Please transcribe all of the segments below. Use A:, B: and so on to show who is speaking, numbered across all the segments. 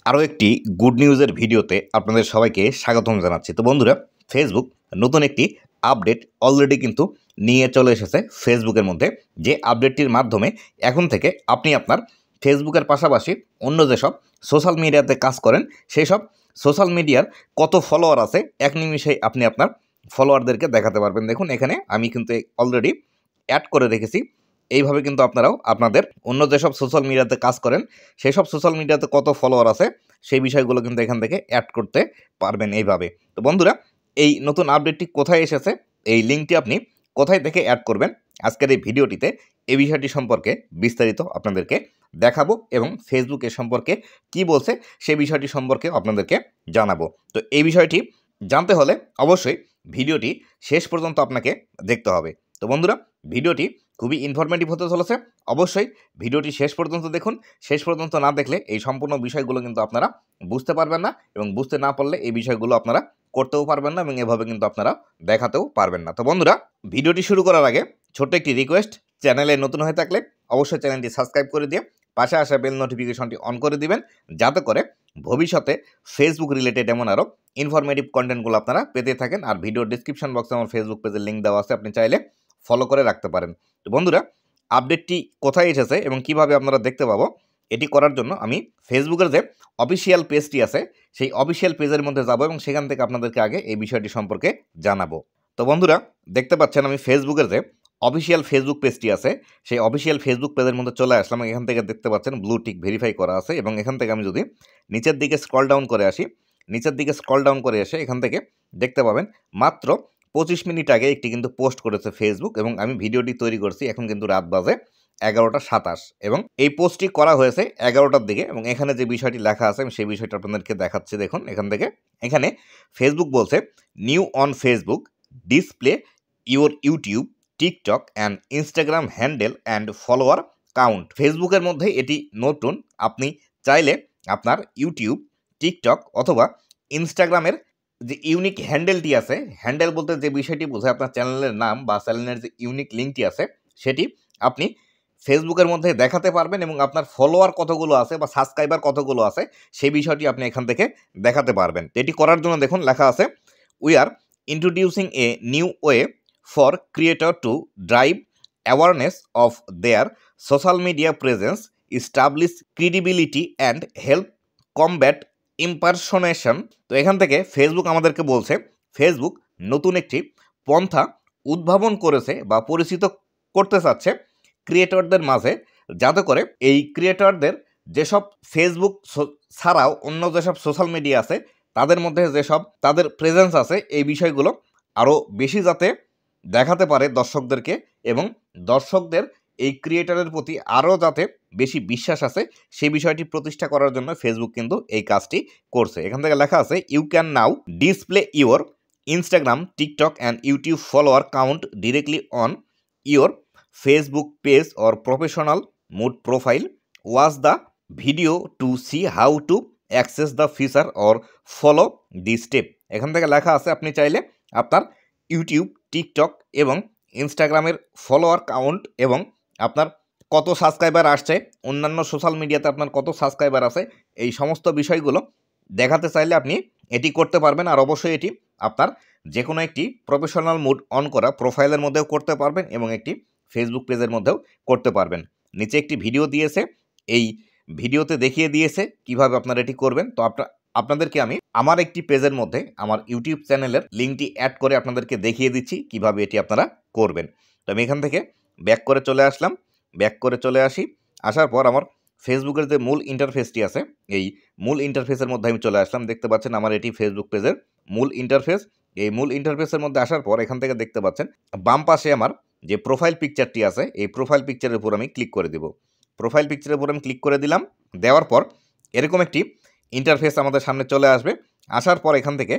A: আরও একটি গুড নিউজের ভিডিওতে আপনাদের সবাইকে স্বাগতম জানাচ্ছি। তো বন্ধুরা, ফেসবুক নতুন একটি আপডেট অলরেডি কিন্তু নিয়ে চলে এসেছে ফেসবুকের মধ্যে, যে আপডেটটির মাধ্যমে এখন থেকে আপনি আপনার ফেসবুকের পাশাপাশি অন্য যেসব সোশ্যাল মিডিয়াতে কাজ করেন সেই সব সোশ্যাল মিডিয়ার কত ফলোয়ার আছে এক নিমিষেই আপনি আপনার ফলোয়ারদেরকে দেখাতে পারবেন। দেখুন, এখানে আমি কিন্তু অলরেডি অ্যাড করে রেখেছি। এইভাবে কিন্তু আপনারাও আপনাদের অন্য যেসব সোশ্যাল মিডিয়াতে কাজ করেন সেই সব সোশ্যাল মিডিয়াতে কত ফলোয়ার আছে সেই বিষয়গুলো কিন্তু এখান থেকে অ্যাড করতে পারবেন এইভাবে। তো বন্ধুরা, এই নতুন আপডেটটি কোথায় এসেছে, এই লিঙ্কটি আপনি কোথায় থেকে অ্যাড করবেন, আজকের এই ভিডিওটিতে এই বিষয়টি সম্পর্কে বিস্তারিত আপনাদেরকে দেখাবো এবং ফেসবুক এ সম্পর্কে কি বলছে সেই বিষয়টি সম্পর্কে আপনাদেরকে জানাবো। তো এই বিষয়টি জানতে হলে অবশ্যই ভিডিওটি শেষ পর্যন্ত আপনাকে দেখতে হবে। তো বন্ধুরা, ভিডিওটি খুবই ইনফরমেটিভ হতে চলেছে, অবশ্যই ভিডিওটি শেষ পর্যন্ত দেখুন। শেষ পর্যন্ত না দেখলে এই সম্পূর্ণ বিষয়গুলো কিন্তু আপনারা বুঝতে পারবেন না, এবং বুঝতে না পারলে এই বিষয়গুলো আপনারা করতেও পারবেন না এবং এভাবে কিন্তু আপনারা দেখাতেও পারবেন না। তো বন্ধুরা, ভিডিওটি শুরু করার আগে ছোট্ট একটি রিকোয়েস্ট, চ্যানেলে নতুন হয়ে থাকলে অবশ্যই চ্যানেলটি সাবস্ক্রাইব করে দিয়ে পাশে আসা বেল নোটিফিকেশনটি অন করে দিবেন, যাতে করে ভবিষ্যতে ফেসবুক রিলেটেড এমন আরও ইনফরমেটিভ কন্টেন্টগুলো আপনারা পেতে থাকেন। আর ভিডিওর ডিসক্রিপশন বক্সে আমার ফেসবুক পেজের লিঙ্ক দেওয়া আছে, আপনি চাইলে ফলো করে রাখতে পারেন। তো বন্ধুরা, আপডেটটি কোথায় এসেছে এবং কিভাবে আপনারা দেখতে পাবো, এটি করার জন্য আমি ফেসবুকের যে অফিসিয়াল পেজটি আছে সেই অফিসিয়াল পেজের মধ্যে যাব এবং সেখান থেকে আপনাদেরকে আগে এই বিষয়টি সম্পর্কে জানাবো। তো বন্ধুরা, দেখতে পাচ্ছেন আমি ফেসবুকের যে অফিসিয়াল ফেসবুক পেজটি আছে সেই অফিসিয়াল ফেসবুক পেজের মধ্যে চলে আসলাম। এখান থেকে দেখতে পাচ্ছেন ব্লু টিক ভেরিফাই করা আছে, এবং এখান থেকে আমি যদি নিচের দিকে স্ক্রল ডাউন করে আসি, নিচের দিকে স্ক্রল ডাউন করে এসে এখান থেকে দেখতে পাবেন মাত্র 25 মিনিট আগে একটি কিন্তু পোস্ট করেছে ফেসবুক, এবং আমি ভিডিওটি তৈরি করছি এখন কিন্তু রাত বাজে 11টা 27, এবং এই পোস্টটি করা হয়েছে 11টার দিকে। এবং এখানে যে বিষয়টি লেখা আছে আমি সেই বিষয়টা আপনাদেরকে দেখাচ্ছি। দেখুন, এখানে ফেসবুক বলছে, new on Facebook, display your YouTube, TikTok and Instagram handle and follower count. ফেসবুকের মধ্যে এটি নতুন, আপনি চাইলে আপনার ইউটিউব, টিকটক অথবা ইনস্টাগ্রামের যে ইউনিক হ্যান্ডেলটি আছে, হ্যান্ডেল বলতে যে বিষয়টি বোঝায় আপনার চ্যানেলের নাম বা চ্যানেলের যে ইউনিক লিঙ্কটি আছে সেটি আপনি ফেসবুকের মধ্যে দেখাতে পারবেন, এবং আপনার ফলোয়ার কতগুলো আছে বা সাবস্ক্রাইবার কতগুলো আছে সেই বিষয়টি আপনি এখান থেকে দেখাতে পারবেন। এটি করার জন্য দেখুন লেখা আছে, we are introducing a new way for creator to drive awareness of their social media presence, establish credibility and help combat impersonation. তো এখান থেকে ফেসবুক আমাদেরকে বলছে, ফেসবুক নতুন একটি পন্থা উদ্ভাবন করেছে বা পরিচিত করতে চাচ্ছে ক্রিয়েটরদের মাঝে, যাতে করে এই ক্রিয়েটরদের যেসব ফেসবুক ছাড়াও অন্য যেসব সোশ্যাল মিডিয়া আছে তাদের মধ্যে যেসব তাদের প্রেজেন্স আছে এই বিষয়গুলো আরও বেশি যাতে দেখাতে পারে দর্শকদেরকে, এবং দর্শকদের এই ক্রিয়েটরের প্রতি আরও যাতে বেশি বিশ্বাস আছে সেই বিষয়টি প্রতিষ্ঠা করার জন্য ফেসবুক কিন্তু এই কাজটি করছে। এখান থেকে লেখা আছে, you can now display your Instagram, TikTok and YouTube follower count directly on your Facebook page or professional mode profile, watch the video to see how to access the feature or follow the step. এখান থেকে লেখা আছে আপনি চাইলে আপনার YouTube, TikTok এবং ইনস্টাগ্রামের follower count এবং আপনার কত সাবস্ক্রাইবার আসছে, অন্যান্য সোশ্যাল মিডিয়াতে আপনার কত সাবস্ক্রাইবার আছে, এই সমস্ত বিষয়গুলো দেখাতে চাইলে আপনি এটি করতে পারবেন। আর অবশ্যই এটি আপনার যে কোনো একটি প্রফেশনাল মুড অন করা প্রোফাইলের মধ্যেও করতে পারবেন এবং একটি ফেসবুক পেজের মধ্যেও করতে পারবেন। নিচে একটি ভিডিও দিয়েছে, এই ভিডিওতে দেখিয়ে দিয়েছে কিভাবে আপনারা এটি করবেন। তো আপনাদেরকে আমি আমার একটি পেজের মধ্যে আমার ইউটিউব চ্যানেলের লিঙ্কটি অ্যাড করে আপনাদেরকে দেখিয়ে দিচ্ছি কিভাবে এটি আপনারা করবেন। তো আমি এখান থেকে ব্যাক করে চলে আসলাম, ব্যাক করে চলে আসি, আসার পর আমার ফেসবুকের যে মূল ইন্টারফেসটি আছে এই মূল ইন্টারফেসের মধ্যে আমি চলে আসলাম। দেখতে পাচ্ছেন আমার এটি ফেসবুক পেজের মূল ইন্টারফেস। এই মূল ইন্টারফেসের মধ্যে আসার পর এখান থেকে দেখতে পাচ্ছেন বাম পাশে আমার যে প্রোফাইল পিকচারটি আছে এই প্রোফাইল পিকচারের উপর আমি ক্লিক করে দেব। প্রোফাইল পিকচারের উপর আমি ক্লিক করে দিলাম, দেওয়ার পর এরকম একটি ইন্টারফেস আমাদের সামনে চলে আসবে। আসার পর এখান থেকে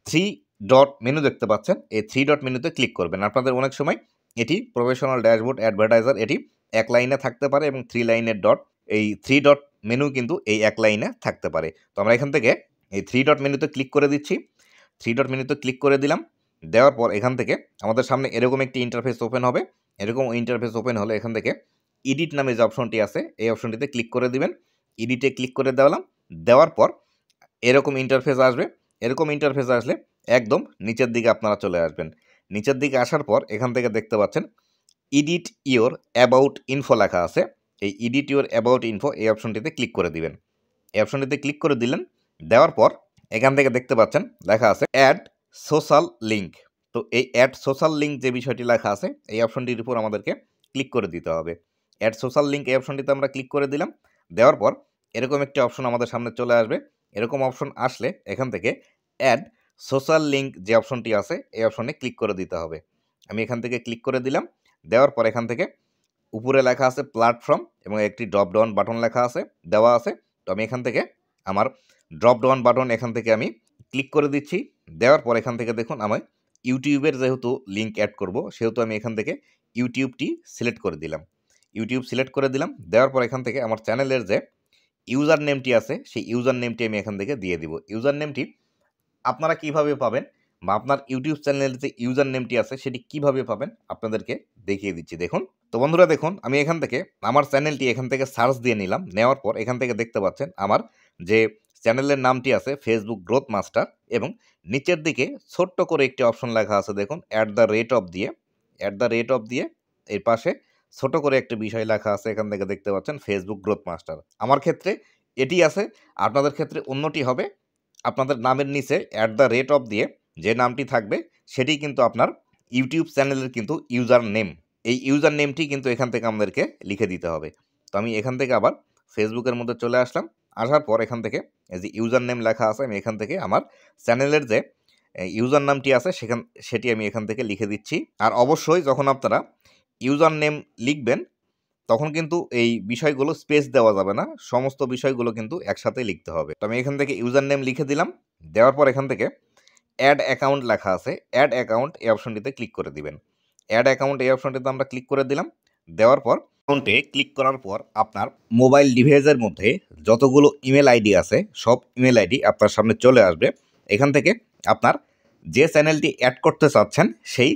A: 3 ডট মেনু দেখতে পাচ্ছেন, এই 3 ডট মেনুতে ক্লিক করবেন। আপনাদের অনেক সময় এটি প্রফেশনাল ড্যাশবোর্ড অ্যাডভার্টাইজার এটি এক লাইনে থাকতে পারে, এবং 3 লাইনের ডট, এই 3 ডট মেনু কিন্তু এই এক লাইনে থাকতে পারে। তো আমরা এখান থেকে এই 3 ডট মেনুতে ক্লিক করে দিচ্ছি। 3 ডট মেনুতে ক্লিক করে দিলাম, দেওয়ার পর এখান থেকে আমাদের সামনে এরকম একটি ইন্টারফেস ওপেন হবে। এরকম ইন্টারফেস ওপেন হলে এখান থেকে এডিট নামে যে অপশনটি আছে এই অপশনটিতে ক্লিক করে দিবেন। এডিটে ক্লিক করে দেওয়ার পর এরকম ইন্টারফেস আসবে। এরকম ইন্টারফেস আসলে একদম নিচের দিকে আপনারা চলে আসবেন। নিচের দিকে আসার পর এখান থেকে দেখতে পাচ্ছেন এডিট ইওর অ্যাবাউট ইনফো লেখা আছে। এই এডিট ইওর অ্যাবাউট ইনফো এই অপশনটিতে ক্লিক করে দিবেন। এই অপশনটিতে ক্লিক করে দিলেন। দেওয়ার পর এখান থেকে দেখতে পাচ্ছেন লেখা আছে অ্যাড সোশ্যাল লিঙ্ক। তো এই অ্যাড সোশ্যাল লিঙ্ক যে বিষয়টি লেখা আছে এই অপশনটির উপর আমাদেরকে ক্লিক করে দিতে হবে। অ্যাড সোশ্যাল লিঙ্ক এই অপশনটিতে আমরা ক্লিক করে দিলাম। দেওয়ার পর এরকম একটি অপশন আমাদের সামনে চলে আসবে। এরকম অপশন আসলে এখান থেকে অ্যাড সোশ্যাল লিঙ্ক যে অপশনটি আছে এই অপশনে ক্লিক করে দিতে হবে। আমি এখান থেকে ক্লিক করে দিলাম। দেওয়ার পর এখান থেকে উপরে লেখা আছে প্ল্যাটফর্ম এবং একটি ড্রপ ডাউন বাটন লেখা আছে, দেওয়া আছে। তো আমি এখান থেকে আমার ড্রপ ডাউন বাটন এখান থেকে আমি ক্লিক করে দিচ্ছি। দেওয়ার পর এখান থেকে দেখুন আমি ইউটিউবের যেহেতু লিঙ্ক অ্যাড করব সেহেতু আমি এখান থেকে ইউটিউবটি সিলেক্ট করে দিলাম। ইউটিউব সিলেক্ট করে দিলাম। দেওয়ার পর এখান থেকে আমার চ্যানেলের যে ইউজার নেমটি আছে সেই ইউজার নেমটি আমি এখান থেকে দিয়ে দিব। ইউজার নেমটি আপনারা কিভাবে পাবেন বা আপনার ইউটিউব চ্যানেলের যে ইউজার নেমটি আছে সেটি কিভাবে পাবেন আপনাদেরকে দেখিয়ে দিচ্ছি। দেখুন, তো বন্ধুরা দেখুন আমি এখান থেকে আমার চ্যানেলটি এখান থেকে সার্চ দিয়ে নিলাম। নেওয়ার পর এখান থেকে দেখতে পাচ্ছেন আমার যে চ্যানেলের নামটি আছে ফেসবুক গ্রোথ মাস্টার এবং নিচের দিকে ছোট্ট করে একটি অপশন লেখা আছে দেখুন অ্যাট দ্য রেট অফ দিয়ে এর পাশে ছোট করে একটা বিষয় লেখা আছে এখান থেকে দেখতে পাচ্ছেন ফেসবুক গ্রোথ মাস্টার। আমার ক্ষেত্রে এটি আছে, আপনাদের ক্ষেত্রে অন্যটি হবে। আপনাদের নামের নিচে অ্যাট দ্য রেট অফ দিয়ে যে নামটি থাকবে সেটি কিন্তু আপনার ইউটিউব চ্যানেলের কিন্তু ইউজার নেম। এই ইউজার নেমটি কিন্তু এখান থেকে আমাদেরকে লিখে দিতে হবে। তো আমি এখান থেকে আবার ফেসবুকের মধ্যে চলে আসলাম। আসার পর এখান থেকে এই যে ইউজার নেম লেখা আছে আমি এখান থেকে আমার চ্যানেলের যে ইউজার নামটি আছে সেটি আমি এখান থেকে লিখে দিচ্ছি। আর অবশ্যই যখন আপনারা ইউজার নেম লিখবেন তখন কিন্তু এই বিষয়গুলো স্পেস দেওয়া যাবে না, সমস্ত বিষয়গুলো কিন্তু একসাথে লিখতে হবে। তো আমি এখান থেকে ইউজার নেম লিখে দিলাম। দেওয়ার পর এখান থেকে অ্যাড অ্যাকাউন্ট লেখা আছে, অ্যাড অ্যাকাউন্ট এই অপশনটিতে ক্লিক করে দিবেন। অ্যাড অ্যাকাউন্ট এই অপশনটিতে আমরা ক্লিক করে দিলাম। দেওয়ার পর অ্যাকাউন্টে ক্লিক করার পর আপনার মোবাইল ডিভাইসের মধ্যে যতগুলো ইমেল আইডি আছে সব ইমেল আইডি আপনার সামনে চলে আসবে। এখান থেকে আপনার যে চ্যানেলটি অ্যাড করতে চাচ্ছেন সেই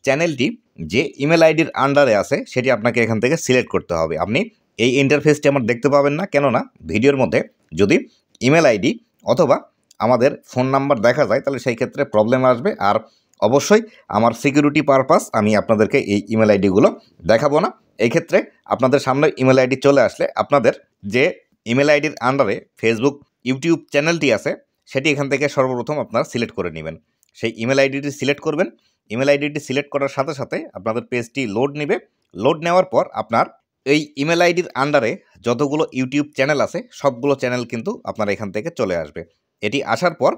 A: চ্যানেলটি যে ইমেল আইডির আন্ডারে আছে সেটি আপনাকে এখান থেকে সিলেক্ট করতে হবে। আপনি এই ইন্টারফেসটি আমার দেখতে পাবেন না, কেননা ভিডিওর মধ্যে যদি ইমেল আইডি অথবা আমাদের ফোন নাম্বার দেখা যায় তাহলে সেই ক্ষেত্রে প্রবলেম আসবে। আর অবশ্যই আমার সিকিউরিটি পারপাস আমি আপনাদেরকে এই ইমেল আইডিগুলো দেখাবো না। এই ক্ষেত্রে আপনাদের সামনে ইমেল আইডি চলে আসলে আপনাদের যে ইমেল আইডির আন্ডারে ফেসবুক ইউটিউব চ্যানেলটি আছে সেটি এখান থেকে সর্বপ্রথম আপনারা সিলেক্ট করে নেবেন। সেই ইমেল আইডিটি সিলেক্ট করবেন। ইমেল আইডিটি সিলেক্ট করার সাথে সাথে আপনাদের পেজটি লোড নেবে। লোড নেওয়ার পর আপনার এই ইমেল আইডির আন্ডারে যতগুলো ইউটিউব চ্যানেল আছে সবগুলো চ্যানেল কিন্তু আপনার এখান থেকে চলে আসবে। এটি আসার পর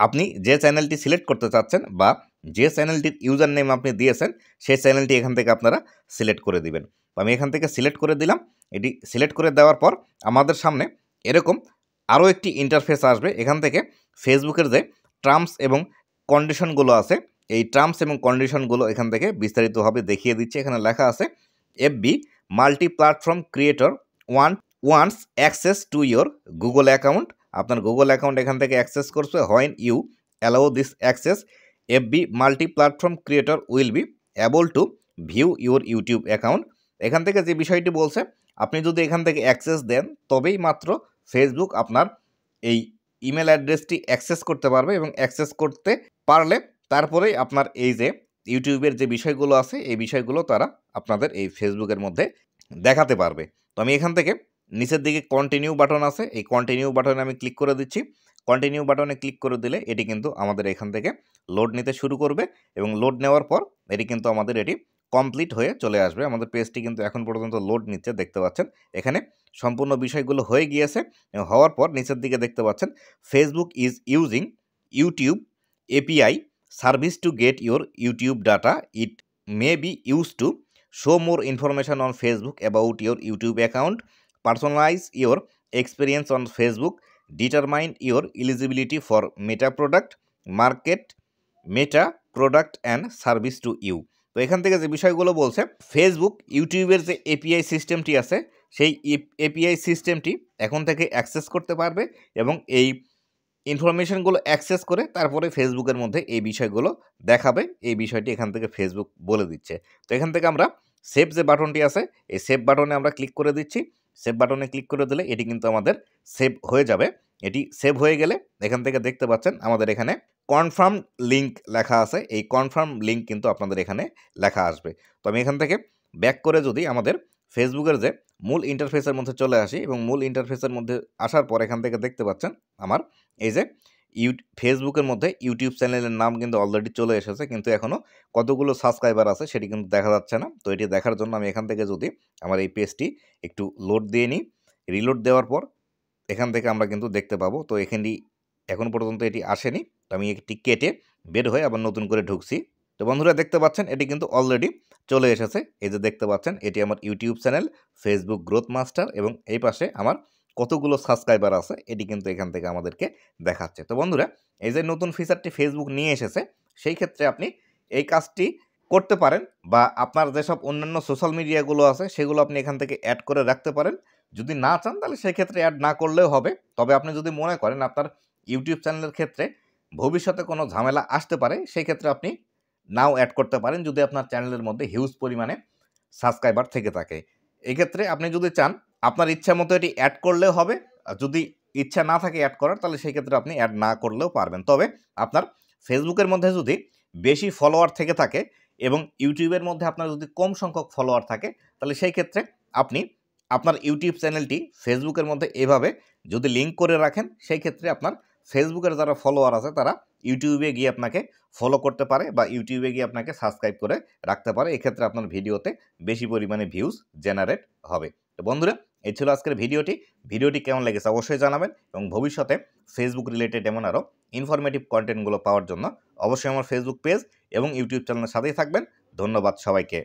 A: আপনি যে চ্যানেলটি সিলেক্ট করতে চাচ্ছেন বা যে চ্যানেলটির ইউজার নেম আপনি দিয়েছেন সেই চ্যানেলটি এখান থেকে আপনারা সিলেক্ট করে দিবেন। তো আমি এখান থেকে সিলেক্ট করে দিলাম। এটি সিলেক্ট করে দেওয়ার পর আমাদের সামনে এরকম আরও একটি ইন্টারফেস আসবে। এখান থেকে ফেসবুকের যে টার্মস এবং কন্ডিশনগুলো আছে এই টার্মস এবং কন্ডিশনগুলো এখান থেকে বিস্তারিতভাবে দেখিয়ে দিচ্ছে। এখানে লেখা আছে FB multi platform creator wants access to your Google account. আপনার গুগল অ্যাকাউন্ট এখান থেকে অ্যাক্সেস করছে। When you allow this access FB multi platform creator will be able to view your YouTube account. এখান থেকে যে বিষয়টি বলছে আপনি যদি এখান থেকে অ্যাক্সেস দেন তবেই মাত্র ফেসবুক আপনার এই ইমেল অ্যাড্রেসটি অ্যাক্সেস করতে পারবে এবং অ্যাক্সেস করতে পারলে তারপরেই আপনার এই যে ইউটিউবের যে বিষয়গুলো আছে এই বিষয়গুলো তারা আপনাদের এই ফেসবুকের মধ্যে দেখাতে পারবে। তো আমি এখান থেকে নিচের দিকে কন্টিনিউ বাটন আছে, এই কন্টিনিউ বাটনে আমি ক্লিক করে দিচ্ছি। কন্টিনিউ বাটনে ক্লিক করে দিলে এটি কিন্তু আমাদের এখান থেকে লোড নিতে শুরু করবে এবং লোড নেওয়ার পর এটি কিন্তু আমাদের এটি কমপ্লিট হয়ে চলে আসবে। আমাদের পেজটি কিন্তু এখন পর্যন্ত লোড নিচ্ছে, দেখতে পাচ্ছেন এখানে সম্পূর্ণ বিষয়গুলো হয়ে গিয়েছে। হওয়ার পর নিচের দিকে দেখতে পাচ্ছেন Facebook is using YouTube API service to get your YouTube data. It may be use to show more information on Facebook about your YouTube account, personalize your experience on Facebook, determine your eligibility for Meta product, market Meta product and service to you। তো এখান থেকে যে বিষয়গুলো বলছে Facebook ইউটিউবের যে API সিস্টেমটি আছে সেই এপিআই সিস্টেমটি এখন থেকে অ্যাক্সেস করতে পারবে এবং এই ইনফরমেশনগুলো অ্যাক্সেস করে তারপরে ফেসবুকের মধ্যে এই বিষয়গুলো দেখাবে। এই বিষয়টি এখান থেকে ফেসবুক বলে দিচ্ছে। তো এখান থেকে আমরা সেভ যে বাটনটি আছে এই সেভ বাটনে আমরা ক্লিক করে দিচ্ছি। সেভ বাটনে ক্লিক করে দিলে এটি কিন্তু আমাদের সেভ হয়ে যাবে এটি সেভ হয়ে গেলে এখান থেকে দেখতে পাচ্ছেন আমাদের এখানে কনফার্ম লিঙ্ক লেখা আছে। এই কনফার্ম লিঙ্ক কিন্তু আপনাদের এখানে লেখা আসবে। তো আমি এখান থেকে ব্যাক করে যদি আমাদের ফেসবুকের যে মূল ইন্টারফেসের মধ্যে চলে আসি এবং মূল ইন্টারফেসের মধ্যে আসার পর এখান থেকে দেখতে পাচ্ছেন আমার এই যে ফেসবুকের মধ্যে ইউটিউব চ্যানেলের নাম কিন্তু অলরেডি চলে এসেছে, কিন্তু এখনও কতগুলো সাবস্ক্রাইবার আছে সেটি কিন্তু দেখা যাচ্ছে না। তো এটি দেখার জন্য আমি এখান থেকে যদি আমার এই পেজটি একটু লোড দিয়ে নিই, রিলোড দেওয়ার পর এখান থেকে আমরা কিন্তু দেখতে পাবো। তো এখানে এখন পর্যন্ত এটি আসেনি, তো আমি এটি কেটে বের হয়ে আবার নতুন করে ঢুকছি। তো বন্ধুরা দেখতে পাচ্ছেন এটি কিন্তু অলরেডি চলে এসেছে। এই যে দেখতে পাচ্ছেন এটি আমার YouTube channel Facebook growth master, এবং এই পাশে আমার কতগুলো সাবস্ক্রাইবার আছে এটি কিন্তু এখান থেকে আমাদেরকে দেখাচ্ছে। তো বন্ধুরা এই যে নতুন ফিচারটি ফেসবুক নিয়ে এসেছে, সেই ক্ষেত্রে আপনি এই কাজটি করতে পারেন, বা আপনার যেসব অন্যান্য সোশ্যাল মিডিয়াগুলো আছে সেগুলো আপনি এখান থেকে অ্যাড করে রাখতে পারেন। যদি না চান তাহলে সেই ক্ষেত্রে অ্যাড না করলেও হবে। তবে আপনি যদি মনে করেন আপনার ইউটিউব চ্যানেলের ক্ষেত্রে ভবিষ্যতে কোনো ঝামেলা আসতে পারে, সেই ক্ষেত্রে আপনি নাও অ্যাড করতে পারেন যদি আপনার চ্যানেলের মধ্যে হিউজ পরিমাণে সাবস্ক্রাইবার থেকে থাকে। এক্ষেত্রে আপনি যদি চান আপনার ইচ্ছা মতো এটি অ্যাড করলেও হবে, আর যদি ইচ্ছা না থাকে অ্যাড করার তাহলে সেই ক্ষেত্রে আপনি অ্যাড না করলেও পারবেন। তবে আপনার ফেসবুকের মধ্যে যদি বেশি ফলোয়ার থেকে থাকে এবং ইউটিউবের মধ্যে আপনার যদি কম সংখ্যক ফলোয়ার থাকে, তাহলে সেই ক্ষেত্রে আপনি আপনার ইউটিউব চ্যানেলটি ফেসবুকের মধ্যে এভাবে যদি লিঙ্ক করে রাখেন, সেই ক্ষেত্রে আপনার ফেসবুকের যারা ফলোয়ার আছে তারা ইউটিউবে গিয়ে আপনাকে ফলো করতে পারে বা ইউটিউবে গিয়ে আপনাকে সাবস্ক্রাইব করে রাখতে পারে। এক্ষেত্রে আপনার ভিডিওতে বেশি পরিমাণে ভিউজ জেনারেট হবে। তো বন্ধুরা এই ছিল আজকের ভিডিওটি কেমন লেগেছে অবশ্যই জানাবেন, এবং ভবিষ্যতে ফেসবুক রিলেটেড এমন আরও ইনফরমেটিভ কন্টেন্টগুলো পাওয়ার জন্য অবশ্যই আমার ফেসবুক পেজ এবং ইউটিউব চ্যানেলের সাথেই থাকবেন। ধন্যবাদ সবাইকে।